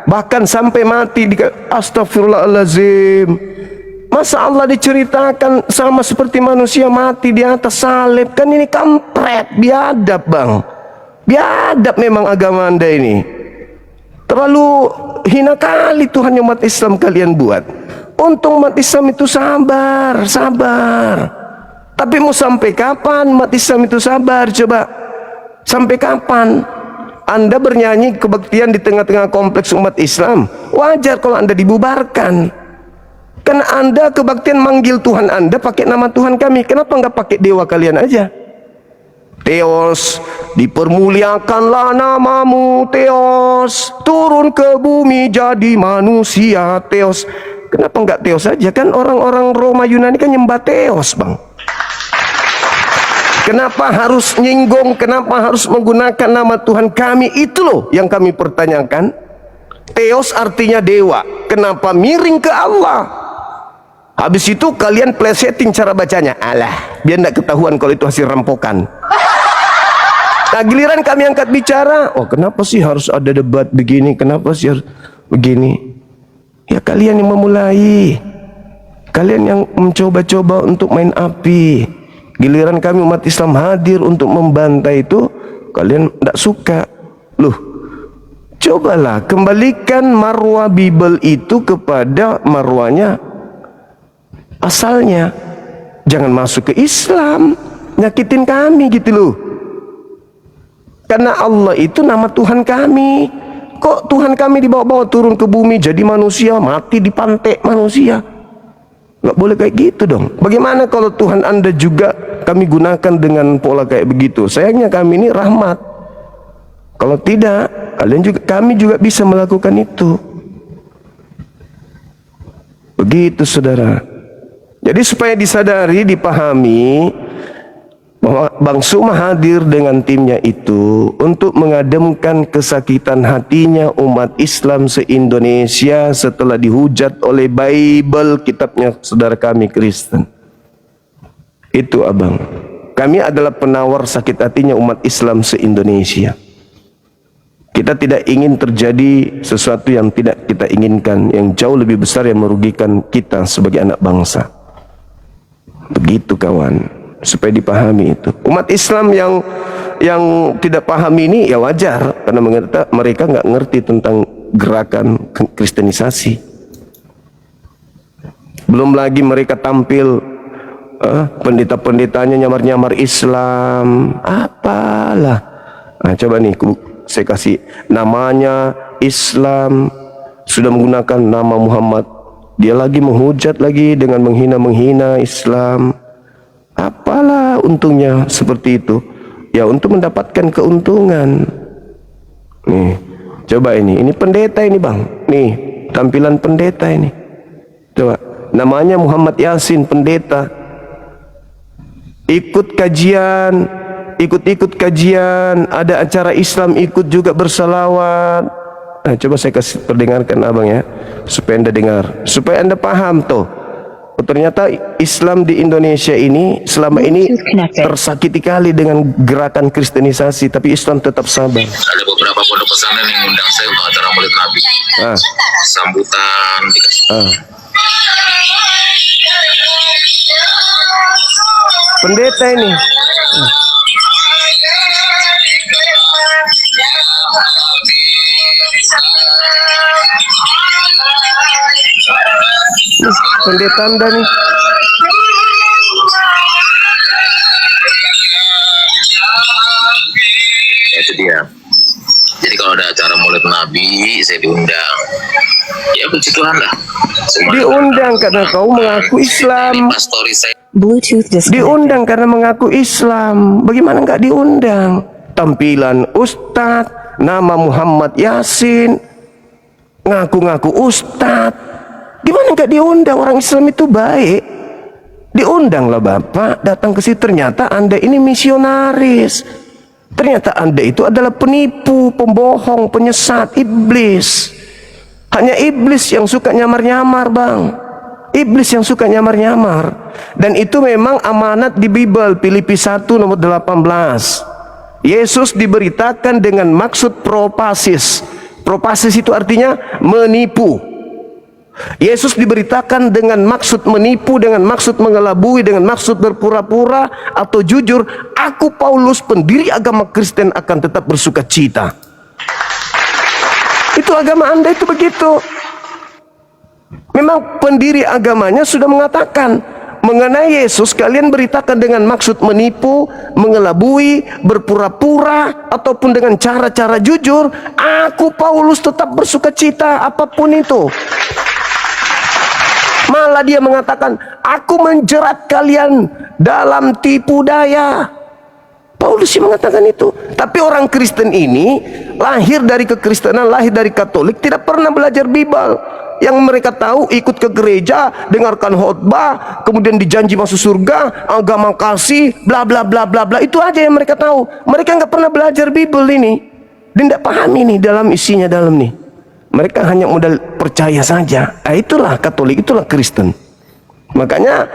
bahkan sampai mati di astagfirullahaladzim. Masa Allah diceritakan sama seperti manusia mati di atas salib? Kan ini kampret, biadab, Bang. Biadab memang agama Anda ini. Terlalu hina kali Tuhan umat Islam kalian buat. Untung umat Islam itu sabar. Tapi mau sampai kapan umat Islam itu sabar? Coba, sampai kapan? Anda bernyanyi kebaktian di tengah-tengah kompleks umat Islam, wajar kalau Anda dibubarkan. Karena Anda kebaktian manggil Tuhan Anda pakai nama Tuhan kami. Kenapa nggak pakai dewa kalian aja? Theos, dipermuliakanlah namamu Theos, turun ke bumi jadi manusia Theos. Kenapa nggak Theos saja? Kan orang-orang Roma Yunani kan nyembah Theos, Bang. Kenapa harus nyinggung? Kenapa harus menggunakan nama Tuhan kami? Itu loh yang kami pertanyakan. Theos artinya dewa. Kenapa miring ke Allah? Habis itu kalian plesetin cara bacanya. Alah, biar nggak ketahuan kalau itu hasil rampokan. Nah, giliran kami angkat bicara, oh kenapa sih harus ada debat begini? Kenapa sih harus begini? Ya kalian yang memulai. Kalian yang mencoba-coba untuk main api. Giliran kami umat Islam hadir untuk membantai itu, kalian tidak suka. Loh, cobalah kembalikan marwah Bible itu kepada marwahnya asalnya. Jangan masuk ke Islam, nyakitin kami gitu loh. Karena Allah itu nama Tuhan kami. Kok Tuhan kami dibawa-bawa turun ke bumi jadi manusia, mati dipantek manusia? Nggak boleh kayak gitu dong. Bagaimana kalau Tuhan Anda juga kami gunakan dengan pola kayak begitu? Sayangnya kami ini rahmat. Kalau tidak, kami juga bisa melakukan itu. Begitu saudara. Jadi supaya disadari, dipahami bahwa Bang Suma hadir dengan timnya itu untuk mengademkan kesakitan hatinya umat Islam se-Indonesia setelah dihujat oleh Bible, kitabnya saudara kami Kristen. Itu abang. Kami adalah penawar sakit hatinya umat Islam se-Indonesia. Kita tidak ingin terjadi sesuatu yang tidak kita inginkan, yang jauh lebih besar yang merugikan kita sebagai anak bangsa. Begitu kawan. Supaya dipahami itu. Umat Islam yang tidak paham ini ya wajar, karena mereka nggak ngerti tentang gerakan kristenisasi. Belum lagi mereka tampil pendeta-pendetanya nyamar-nyamar Islam, apalah. Nah, coba nih saya kasih namanya Islam, sudah menggunakan nama Muhammad, dia lagi menghujat lagi dengan menghina-menghina Islam. Apalah untungnya seperti itu? Ya untuk mendapatkan keuntungan. Nih, coba ini pendeta ini bang. Nih, tampilan pendeta ini. Coba, namanya Muhammad Yasin, pendeta. Ikut kajian, ikut kajian, ada acara Islam ikut juga bersalawat. Nah, coba saya kasih perdengarkan abang ya, supaya Anda dengar, supaya Anda paham tuh. Ternyata Islam di Indonesia ini selama ini tersakiti kali dengan gerakan kristenisasi, tapi Islam tetap sabar. Ada beberapa pondok pesantren yang undang saya untuk acara Maulid Nabi. Sambutan dikasih. Pendeta ini. Pendeta Anda nih. Itu dia. Jadi kalau ada acara Maulid Nabi, saya diundang. Ya puji Tuhan lah. Diundang karena kau mengaku Islam. Diundang karena mengaku Islam. Bagaimana nggak diundang? Tampilan Ustadz, nama Muhammad Yasin, ngaku-ngaku Ustadz. Gimana nggak diundang? Orang Islam itu baik. Diundanglah Bapak datang ke sini. Ternyata Anda ini misionaris. Ternyata Anda itu adalah penipu, pembohong, penyesat, iblis. Hanya iblis yang suka nyamar-nyamar bang. Iblis yang suka nyamar-nyamar. Dan itu memang amanat di Bible, Filipi 1 nomor 18. Yesus diberitakan dengan maksud propasis. Propasis itu artinya menipu. Yesus diberitakan dengan maksud menipu, dengan maksud mengelabui, dengan maksud berpura-pura atau jujur. Aku Paulus, pendiri agama Kristen, akan tetap bersuka cita. Itu agama Anda itu begitu. Memang pendiri agamanya sudah mengatakan mengenai Yesus, kalian beritakan dengan maksud menipu, mengelabui, berpura-pura, ataupun dengan cara-cara jujur. Aku Paulus tetap bersuka cita apapun itu. Malah dia mengatakan, aku menjerat kalian dalam tipu daya. Paulus yang mengatakan itu. Tapi orang Kristen ini lahir dari kekristenan, lahir dari Katolik, tidak pernah belajar Bible. Yang mereka tahu ikut ke gereja, dengarkan khotbah, kemudian dijanji masuk surga, agama kasih, bla bla bla bla bla. Itu aja yang mereka tahu. Mereka nggak pernah belajar Bible ini. Dia tidak paham ini dalam isinya dalam nih. Mereka hanya modal percaya saja. Nah, itulah Katolik, itulah Kristen. Makanya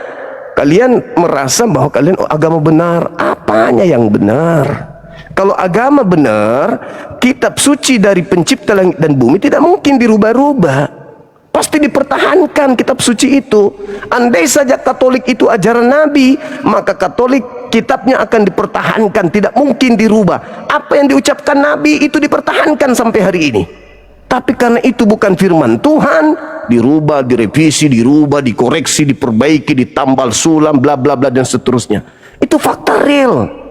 kalian merasa bahwa kalian agama benar. Apanya yang benar? Kalau agama benar, kitab suci dari pencipta langit dan bumi tidak mungkin dirubah-rubah. Pasti dipertahankan kitab suci itu. Andai saja Katolik itu ajaran Nabi, maka Katolik kitabnya akan dipertahankan, tidak mungkin dirubah. Apa yang diucapkan Nabi itu dipertahankan sampai hari ini. Tapi karena itu bukan firman Tuhan, dirubah, direvisi, dirubah, dikoreksi, diperbaiki, ditambal sulam, bla bla bla dan seterusnya. Itu fakta real.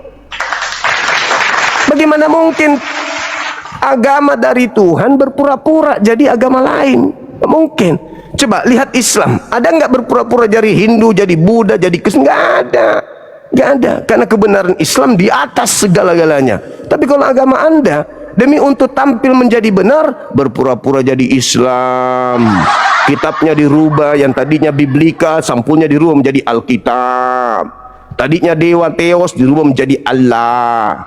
Bagaimana mungkin agama dari Tuhan berpura-pura jadi agama lain? Mungkin. Coba lihat Islam. Ada nggak berpura-pura jadi Hindu, jadi Buddha, jadi Kristen? Nggak ada. Nggak ada. Karena kebenaran Islam di atas segala-galanya. Tapi kalau agama Anda, demi untuk tampil menjadi benar, berpura-pura jadi Islam. Kitabnya dirubah, yang tadinya Biblika, sampulnya dirubah menjadi Alkitab. Tadinya Dewa Theos dirubah menjadi Allah.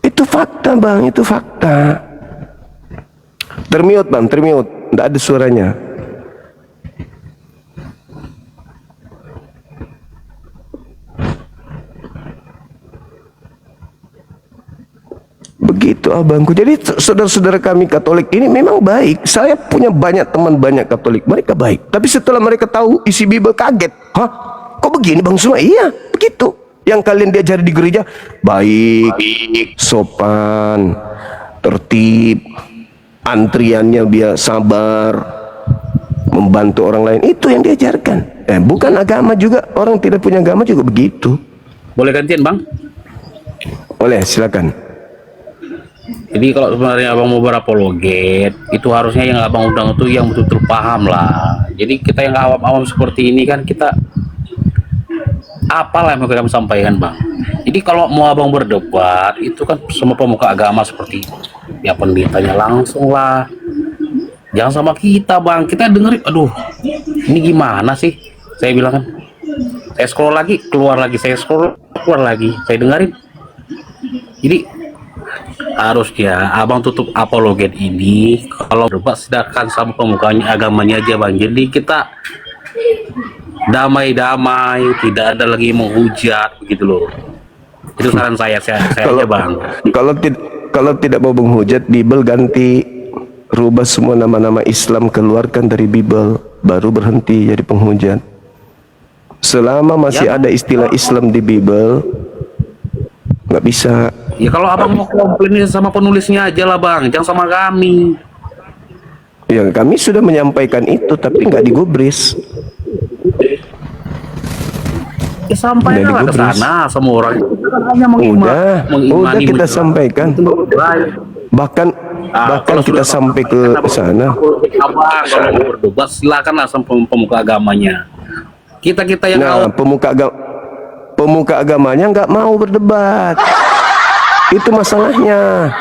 Itu fakta bang, itu fakta. Termute bang, termute, tidak ada suaranya. Begitu abangku. Jadi saudara-saudara kami Katolik ini memang baik. Saya punya banyak teman banyak Katolik, mereka baik. Tapi setelah mereka tahu isi Bible kaget. Hah? Kok begini bang semua? Iya, begitu. Yang kalian diajari di gereja baik, sopan, tertib, antriannya biar sabar, membantu orang lain. Itu yang diajarkan. Bukan agama juga. Orang tidak punya agama juga begitu. Boleh gantian bang? Boleh, silakan. Jadi kalau sebenarnya abang mau berapologet, itu harusnya yang abang undang itu yang betul-betul paham lah. Jadi kita yang awam-awam seperti ini kan, kita apalah yang mau kami sampaikan bang. Jadi kalau mau abang berdebat, itu kan semua pemuka agama seperti ya pendetanya langsung lah. Jangan sama kita bang, kita dengerin, aduh ini gimana sih? Saya bilang kan, saya scroll lagi, keluar lagi, saya scroll, keluar lagi, saya dengerin. Jadi harusnya abang tutup apologet ini. Kalau debat sedangkan sama pemukanya agamanya aja bang. Jadi kita damai-damai, tidak ada lagi menghujat begitu loh. Itu saran saya aja bang. Kalau tidak mau menghujat, Bible ganti, rubah semua nama-nama Islam, keluarkan dari Bible, baru berhenti jadi penghujat. Selama masih ada istilah Islam di Bible, nggak bisa. Ya kalau abang mau komplain sama penulisnya aja lah bang, jangan sama kami. Ya kami sudah menyampaikan itu, tapi nggak digubris. Ya sampaikan ke sana semua orang. Hanya udah kita sampaikan. Bahkan kita sampai ke sana. Abang kalau mau berdebat silakanlah sama pemuka agamanya. Kita yang pemuka agamanya nggak mau berdebat. Itu masalahnya.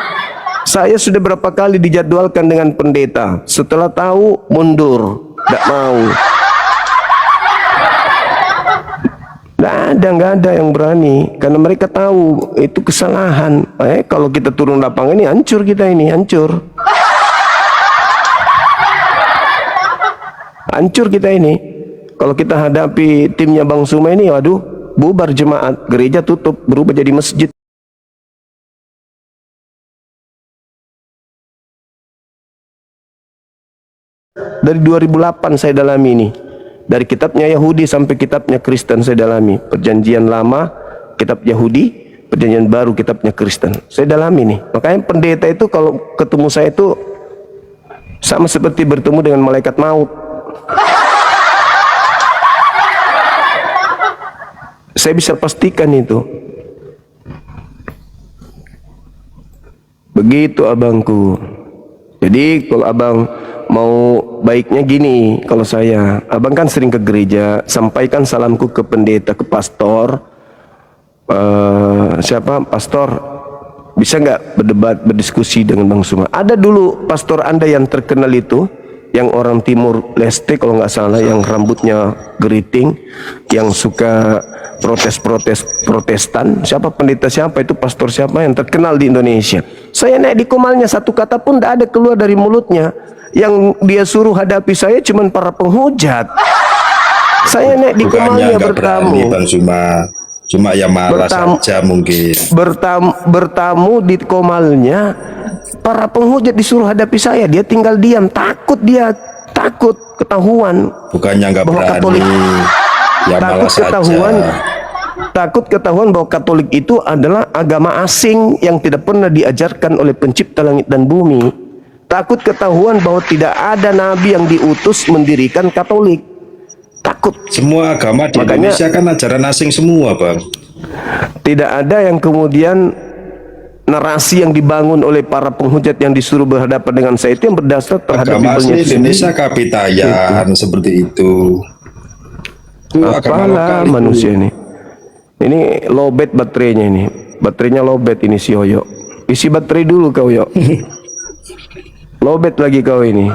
Saya sudah berapa kali dijadwalkan dengan pendeta, setelah tahu mundur, tidak mau. Nggak ada yang berani, karena mereka tahu itu kesalahan. Kalau kita turun lapangan ini hancur, kita ini hancur. Hancur kita ini. Kalau kita hadapi timnya Bang Suma ini, waduh, bubar jemaat, gereja tutup, berubah jadi masjid. Dari 2008 saya dalami ini. Dari kitabnya Yahudi sampai kitabnya Kristen saya dalami. Perjanjian lama, kitab Yahudi, perjanjian baru, kitabnya Kristen. Saya dalami nih. Makanya pendeta itu kalau ketemu saya itu sama seperti bertemu dengan malaikat maut. Saya bisa pastikan itu. Begitu abangku. Jadi kalau abang mau baiknya gini, kalau saya, abang kan sering ke gereja, sampaikan salamku ke pendeta, ke pastor, pastor, bisa nggak berdebat, berdiskusi dengan Bang Suma? Ada dulu pastor Anda yang terkenal itu, yang orang Timur Leste kalau nggak salah, yang rambutnya geriting, yang suka Protestan. Siapa pendeta siapa itu, pastor siapa yang terkenal di Indonesia? Saya naik di komalnya, satu kata pun tidak ada keluar dari mulutnya. Yang dia suruh hadapi saya cuman para penghujat. Saya naik di komalnya bertamu. Bang cuma ya malas saja mungkin. Bertamu di komalnya, para penghujat disuruh hadapi saya, dia tinggal diam, takut ketahuan. Bukannya nggak berani, Katolik, ya malas takut ketahuan bahwa Katolik itu adalah agama asing yang tidak pernah diajarkan oleh pencipta langit dan bumi. Takut ketahuan bahwa tidak ada nabi yang diutus mendirikan Katolik. Takut. Semua agama di Indonesia kan ajaran asing semua, Bang. Tidak ada yang kemudian narasi yang dibangun oleh para penghujat yang disuruh berhadapan dengan saya itu yang berdasar terhadap agama asli Bibelnya Indonesia Kapitayan seperti itu. Apalah manusia ini. Ini lowbat baterainya ini. Baterainya lowbat ini si Oyo. Isi baterai dulu kau, Yo. Lowbat lagi kau ini.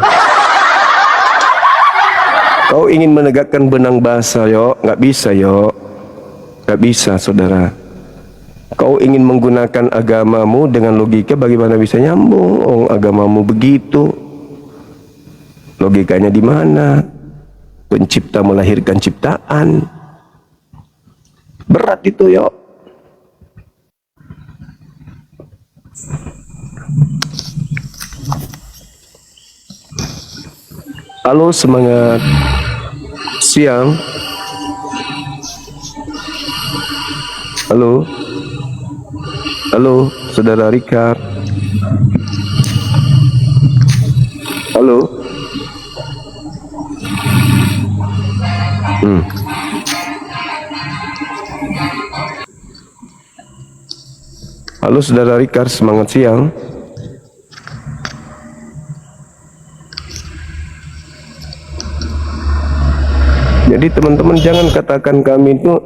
Kau ingin menegakkan benang bahasa, Yo? Nggak bisa, Yo. Nggak bisa, saudara. Kau ingin menggunakan agamamu dengan logika, bagaimana bisa nyambung? Oh, agamamu begitu. Logikanya di mana? Pencipta melahirkan ciptaan. Berat itu, Yo. Halo, semangat siang. Halo. Halo, saudara Richard. Halo. Halo, saudara Richard, semangat siang. Jadi teman-teman jangan katakan kami itu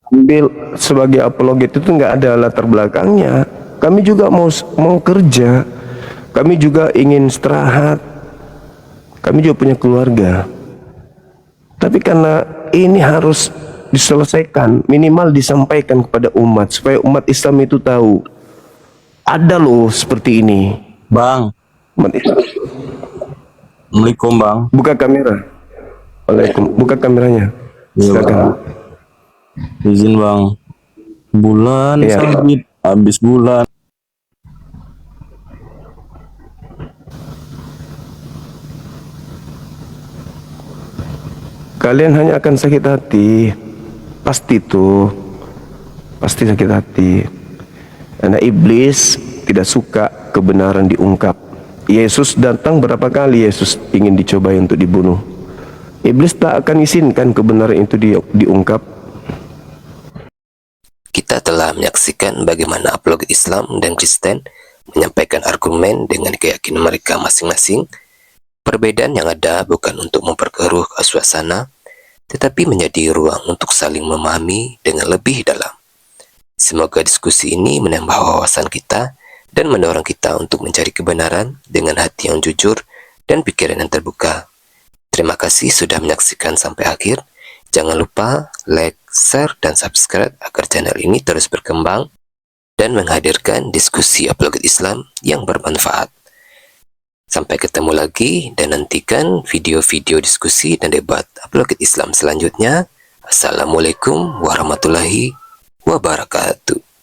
ambil sebagai apologet itu nggak ada latar belakangnya. Kami juga mau kerja, kami juga ingin istirahat, kami juga punya keluarga. Tapi karena ini harus diselesaikan, minimal disampaikan kepada umat supaya umat Islam itu tahu ada loh seperti ini. Bang, Umat Islam. Assalamualaikum Bang. Buka kamera. Waalaikumsalam. Buka kameranya. Silakan. Izin Bang. Bulan Iya. sakit, habis bulan. Kalian hanya akan sakit hati. Pasti tuh. Pasti sakit hati. Karena iblis tidak suka kebenaran diungkap. Yesus datang berapa kali Yesus ingin dicobai untuk dibunuh. Iblis tak akan izinkan kebenaran itu diungkap. Kita telah menyaksikan bagaimana apologet Islam dan Kristen menyampaikan argumen dengan keyakinan mereka masing-masing. Perbedaan yang ada bukan untuk memperkeruh suasana, tetapi menjadi ruang untuk saling memahami dengan lebih dalam. Semoga diskusi ini menambah wawasan kita dan mendorong kita untuk mencari kebenaran dengan hati yang jujur dan pikiran yang terbuka. Terima kasih sudah menyaksikan sampai akhir. Jangan lupa like, share, dan subscribe agar channel ini terus berkembang dan menghadirkan diskusi apologet Islam yang bermanfaat. Sampai ketemu lagi dan nantikan video-video diskusi dan debat apologet Islam selanjutnya. Assalamualaikum warahmatullahi wabarakatuh.